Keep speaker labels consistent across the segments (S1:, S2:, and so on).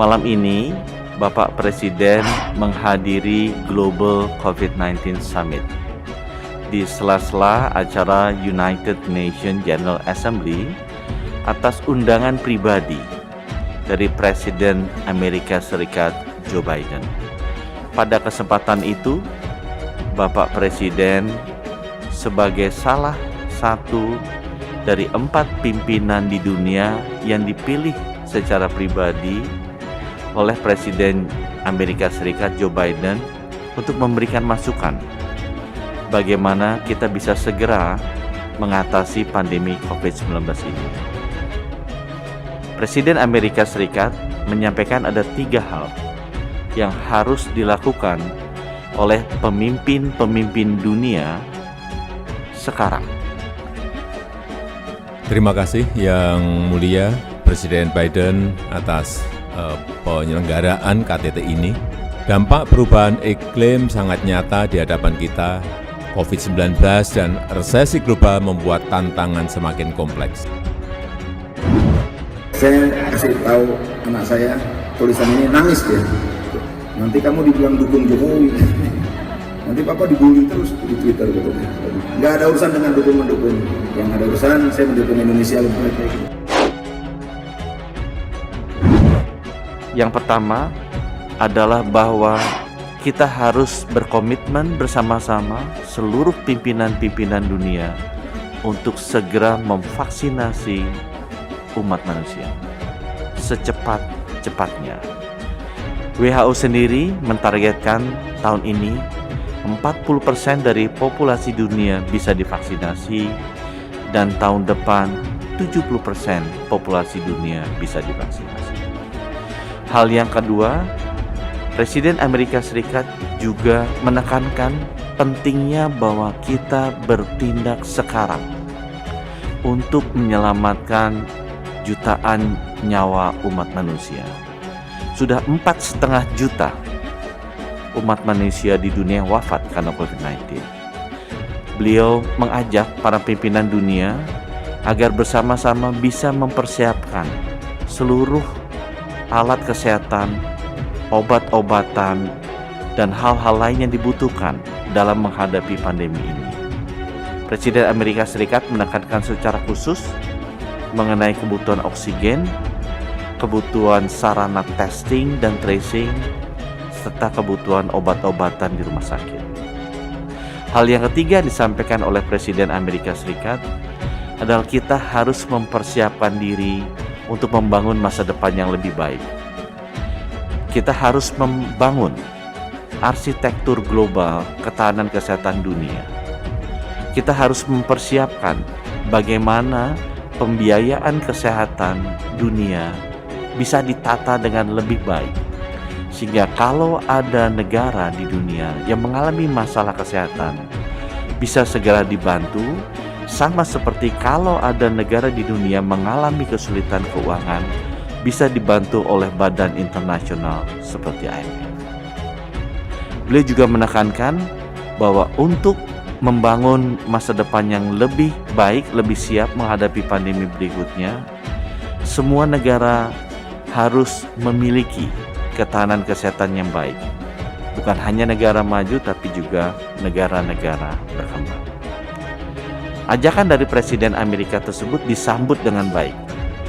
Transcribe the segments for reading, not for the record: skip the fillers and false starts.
S1: Malam ini, Bapak Presiden menghadiri Global COVID-19 Summit. Di sela-sela acara United Nations General Assembly atas undangan pribadi dari Presiden Amerika Serikat Joe Biden. Pada kesempatan itu, Bapak Presiden sebagai salah satu dari 4 pimpinan di dunia yang dipilih secara pribadi oleh Presiden Amerika Serikat Joe Biden untuk memberikan masukan bagaimana kita bisa segera mengatasi pandemi COVID-19 ini. Presiden Amerika Serikat menyampaikan ada 3 hal yang harus dilakukan oleh pemimpin-pemimpin dunia sekarang.
S2: Terima kasih Yang Mulia Presiden Biden atas penyelenggaraan KTT ini. Dampak perubahan iklim sangat nyata di hadapan kita. COVID-19 dan resesi global membuat tantangan semakin kompleks.
S3: Saya kasih tahu anak saya, tulisan ini nangis dia. Nanti kamu dibilang dukung Jokowi. Nanti papa dibully terus di Twitter gitu. Nggak ada urusan dengan dukung-mendukung. Yang ada urusan saya mendukung Indonesia lebih baik.
S1: Yang pertama adalah bahwa kita harus berkomitmen bersama-sama seluruh pimpinan-pimpinan dunia untuk segera memvaksinasi umat manusia secepat-cepatnya. WHO sendiri mentargetkan tahun ini 40% dari populasi dunia bisa divaksinasi dan tahun depan 70% populasi dunia bisa divaksinasi. Hal yang kedua, Presiden Amerika Serikat juga menekankan pentingnya bahwa kita bertindak sekarang untuk menyelamatkan jutaan nyawa umat manusia. Sudah 4,5 juta umat manusia di dunia wafat karena COVID-19. Beliau mengajak para pimpinan dunia agar bersama-sama bisa mempersiapkan seluruh alat kesehatan, obat-obatan, dan hal-hal lain yang dibutuhkan dalam menghadapi pandemi ini. Presiden Amerika Serikat menekankan secara khusus mengenai kebutuhan oksigen, kebutuhan sarana testing dan tracing, serta kebutuhan obat-obatan di rumah sakit. Hal yang ketiga disampaikan oleh Presiden Amerika Serikat adalah kita harus mempersiapkan diri untuk membangun masa depan yang lebih baik. Kita harus membangun arsitektur global ketahanan kesehatan dunia. Kita harus mempersiapkan bagaimana pembiayaan kesehatan dunia bisa ditata dengan lebih baik, sehingga kalau ada negara di dunia yang mengalami masalah kesehatan bisa segera dibantu, sama seperti kalau ada negara di dunia mengalami kesulitan keuangan bisa dibantu oleh badan internasional seperti IMF. Beliau juga menekankan bahwa untuk membangun masa depan yang lebih baik, lebih siap menghadapi pandemi berikutnya, semua negara harus memiliki ketahanan kesehatan yang baik. Bukan hanya negara maju, tapi juga negara-negara berkembang. Ajakan dari Presiden Amerika tersebut disambut dengan baik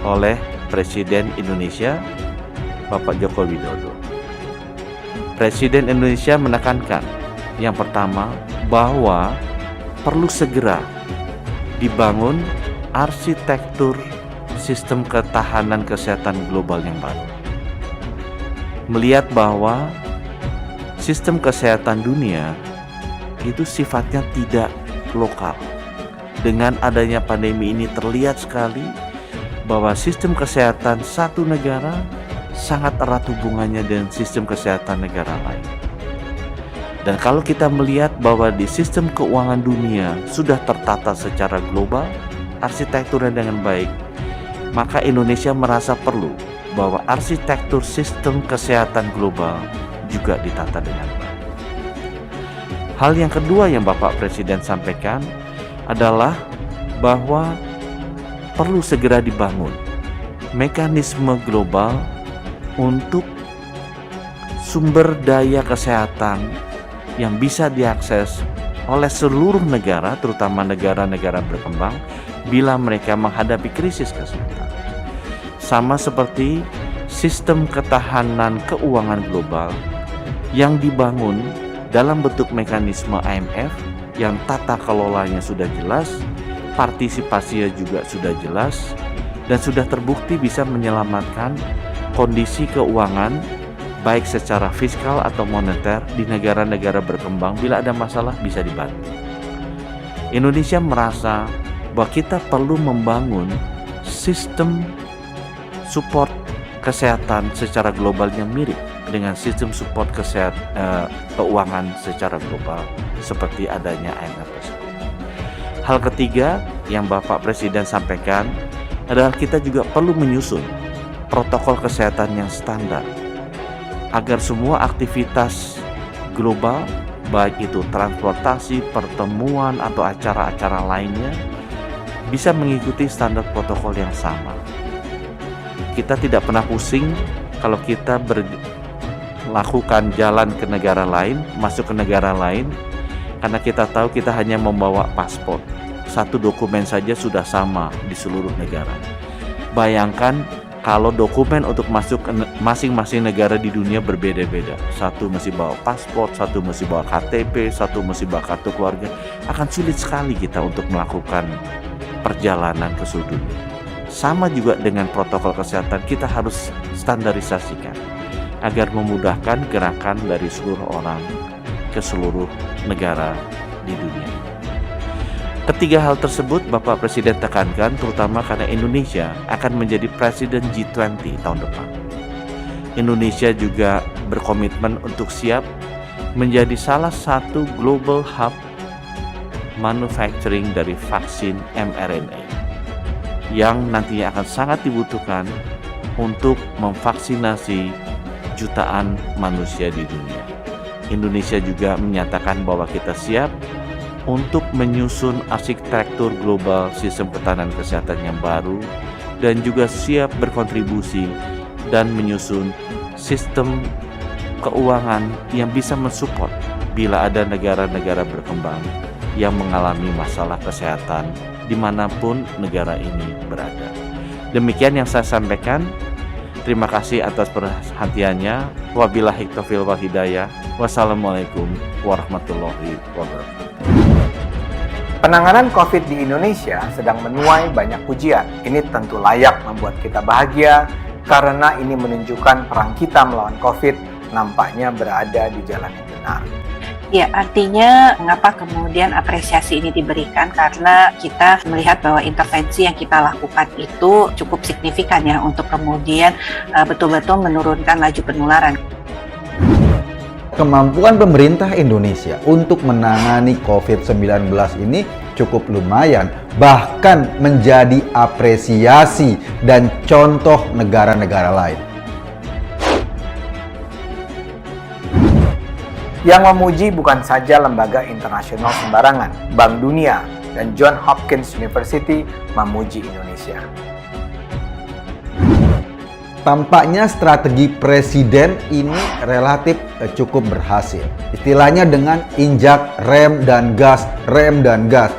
S1: oleh Presiden Indonesia, Bapak Joko Widodo. Presiden Indonesia menekankan yang pertama bahwa perlu segera dibangun arsitektur sistem ketahanan kesehatan global yang baru. Melihat bahwa sistem kesehatan dunia itu sifatnya tidak lokal. Dengan adanya pandemi ini terlihat sekali bahwa sistem kesehatan satu negara sangat erat hubungannya dengan sistem kesehatan negara lain. Dan kalau kita melihat bahwa di sistem keuangan dunia sudah tertata secara global, arsitekturnya dengan baik, maka Indonesia merasa perlu bahwa arsitektur sistem kesehatan global juga ditata dengan baik. Hal yang kedua yang Bapak Presiden sampaikan adalah bahwa perlu segera dibangun mekanisme global untuk sumber daya kesehatan yang bisa diakses oleh seluruh negara, terutama negara-negara berkembang, bila mereka menghadapi krisis kesehatan. Sama seperti sistem ketahanan keuangan global yang dibangun dalam bentuk mekanisme IMF yang tata kelolanya sudah jelas, partisipasinya juga sudah jelas, dan sudah terbukti bisa menyelamatkan kondisi keuangan baik secara fiskal atau moneter di negara-negara berkembang. Bila ada masalah bisa dibantu. Indonesia merasa bahwa kita perlu membangun sistem support kesehatan secara global yang mirip dengan sistem support keuangan secara global seperti adanya IMF tersebut. Hal ketiga yang Bapak Presiden sampaikan adalah kita juga perlu menyusun protokol kesehatan yang standar agar semua aktivitas global, baik itu transportasi, pertemuan, atau acara-acara lainnya, bisa mengikuti standar protokol yang sama. Kita tidak pernah pusing kalau kita melakukan jalan ke negara lain, masuk ke negara lain, karena kita tahu kita hanya membawa paspor. Satu dokumen saja sudah sama di seluruh negara. Bayangkan kalau dokumen untuk masuk ke masing-masing negara di dunia berbeda-beda. Satu mesti bawa paspor, satu mesti bawa KTP, satu mesti bawa kartu keluarga. Akan sulit sekali kita untuk melakukan perjalanan ke seluruh dunia. Sama juga dengan protokol kesehatan, kita harus standarisasikan agar memudahkan gerakan dari seluruh orang ke seluruh negara di dunia. Ketiga hal tersebut Bapak Presiden tekankan terutama karena Indonesia akan menjadi Presiden G20 tahun depan. Indonesia juga berkomitmen untuk siap menjadi salah satu global hub manufacturing dari vaksin mRNA yang nantinya akan sangat dibutuhkan untuk memvaksinasi jutaan manusia di dunia. Indonesia juga menyatakan bahwa kita siap untuk menyusun arsitektur global sistem ketahanan kesehatan yang baru dan juga siap berkontribusi dan menyusun sistem keuangan yang bisa mensupport bila ada negara-negara berkembang yang mengalami masalah kesehatan dimanapun negara ini berada. Demikian yang saya sampaikan. Terima kasih atas perhatiannya. Wabillahi taufiq wal hidayah. Wassalamualaikum warahmatullahi wabarakatuh.
S4: Penanganan COVID di Indonesia sedang menuai banyak pujian. Ini tentu layak membuat kita bahagia karena ini menunjukkan perang kita melawan COVID nampaknya berada di jalan yang benar.
S5: Ya, artinya mengapa kemudian apresiasi ini diberikan, karena kita melihat bahwa intervensi yang kita lakukan itu cukup signifikan ya untuk kemudian betul-betul menurunkan laju penularan.
S6: Kemampuan pemerintah Indonesia untuk menangani COVID-19 ini cukup lumayan, bahkan menjadi apresiasi dan contoh negara-negara lain.
S4: Yang memuji bukan saja lembaga internasional sembarangan, Bank Dunia dan Johns Hopkins University memuji Indonesia.
S6: Tampaknya strategi presiden ini relatif cukup berhasil. Istilahnya dengan injak rem dan gas, rem dan gas.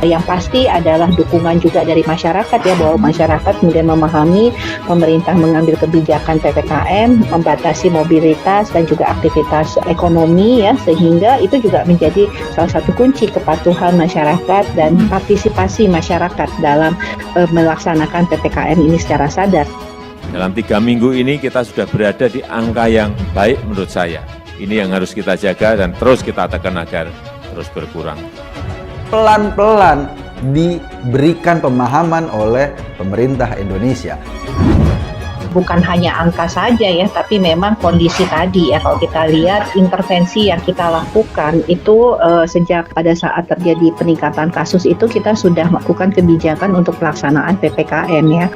S7: Yang pasti adalah dukungan juga dari masyarakat ya, bahwa masyarakat kemudian memahami pemerintah mengambil kebijakan PPKM, membatasi mobilitas dan juga aktivitas ekonomi ya, sehingga itu juga menjadi salah satu kunci kepatuhan masyarakat dan partisipasi masyarakat dalam melaksanakan PPKM ini secara sadar.
S2: Dalam 3 minggu ini kita sudah berada di angka yang baik menurut saya. Ini yang harus kita jaga dan terus kita tekan agar terus berkurang.
S6: Pelan-pelan diberikan pemahaman oleh pemerintah Indonesia.
S7: Bukan hanya angka saja ya, tapi memang kondisi tadi ya. Kalau kita lihat intervensi yang kita lakukan itu sejak pada saat terjadi peningkatan kasus itu kita sudah melakukan kebijakan untuk pelaksanaan PPKM ya.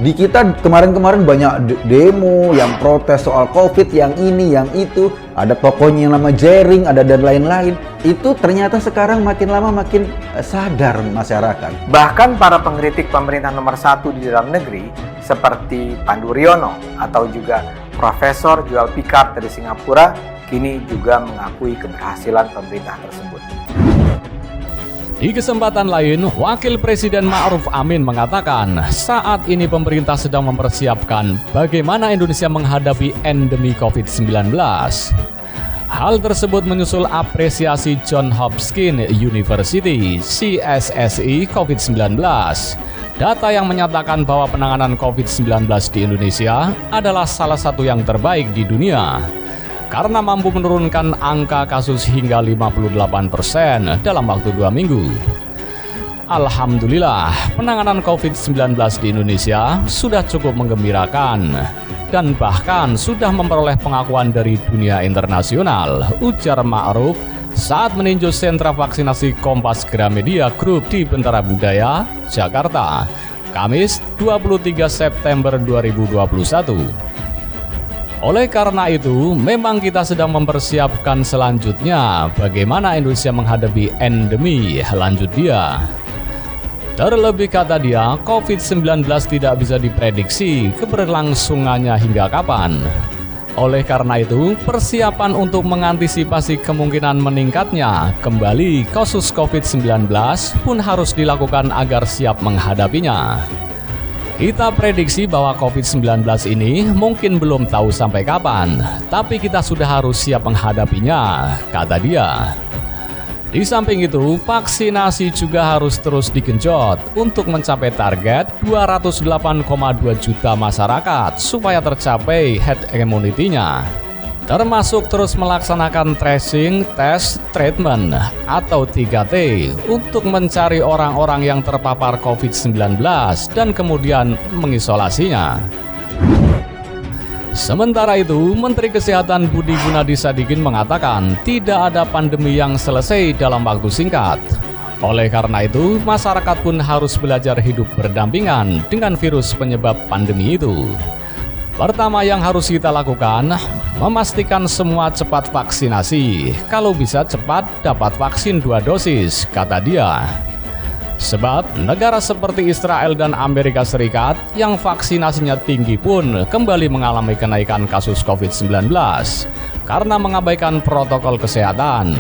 S6: Di kita kemarin-kemarin banyak demo yang protes soal COVID, yang ini, yang itu. Ada tokonya yang nama Jering, ada dan lain-lain. Itu ternyata sekarang makin lama makin sadar masyarakat.
S4: Bahkan para pengkritik pemerintah nomor 1 di dalam negeri seperti Pandu Riono atau juga Profesor Joel Picard dari Singapura kini juga mengakui keberhasilan pemerintah tersebut.
S8: Di kesempatan lain, Wakil Presiden Ma'ruf Amin mengatakan saat ini pemerintah sedang mempersiapkan bagaimana Indonesia menghadapi endemi COVID-19. Hal tersebut menyusul apresiasi Johns Hopkins University (CSSI) COVID-19. Data yang menyatakan bahwa penanganan COVID-19 di Indonesia adalah salah satu yang terbaik di dunia karena mampu menurunkan angka kasus hingga 58% dalam waktu 2 minggu. Alhamdulillah, penanganan COVID-19 di Indonesia sudah cukup menggembirakan dan bahkan sudah memperoleh pengakuan dari dunia internasional, ujar Ma'ruf saat meninjau sentra vaksinasi Kompas Gramedia Group di Bentara Budaya, Jakarta, Kamis 23 September 2021. Oleh karena itu, memang kita sedang mempersiapkan selanjutnya bagaimana Indonesia menghadapi endemi, lanjut dia. Terlebih kata dia, COVID-19 tidak bisa diprediksi keberlangsungannya hingga kapan. Oleh karena itu, persiapan untuk mengantisipasi kemungkinan meningkatnya kembali kasus COVID-19 pun harus dilakukan agar siap menghadapinya. Kita prediksi bahwa COVID-19 ini mungkin belum tahu sampai kapan, tapi kita sudah harus siap menghadapinya, kata dia. Di samping itu, vaksinasi juga harus terus digenjot untuk mencapai target 208,2 juta masyarakat supaya tercapai herd immunity-nya. Termasuk terus melaksanakan tracing, test, treatment atau 3T untuk mencari orang-orang yang terpapar COVID-19 dan kemudian mengisolasinya. Sementara itu, Menteri Kesehatan Budi Gunadi Sadikin mengatakan tidak ada pandemi yang selesai dalam waktu singkat. Oleh karena itu, masyarakat pun harus belajar hidup berdampingan dengan virus penyebab pandemi itu. Pertama yang harus kita lakukan, memastikan semua cepat vaksinasi. Kalau bisa cepat dapat vaksin 2 dosis, kata dia. Sebab negara seperti Israel dan Amerika Serikat yang vaksinasinya tinggi pun kembali mengalami kenaikan kasus COVID-19 karena mengabaikan protokol kesehatan.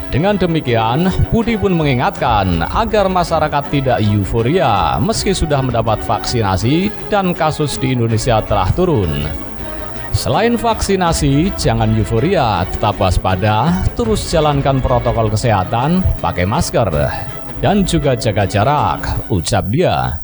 S8: Dengan demikian, Budi pun mengingatkan agar masyarakat tidak euforia meski sudah mendapat vaksinasi dan kasus di Indonesia telah turun. Selain vaksinasi, jangan euforia, tetap waspada, terus jalankan protokol kesehatan, pakai masker, dan juga jaga jarak, ucap dia.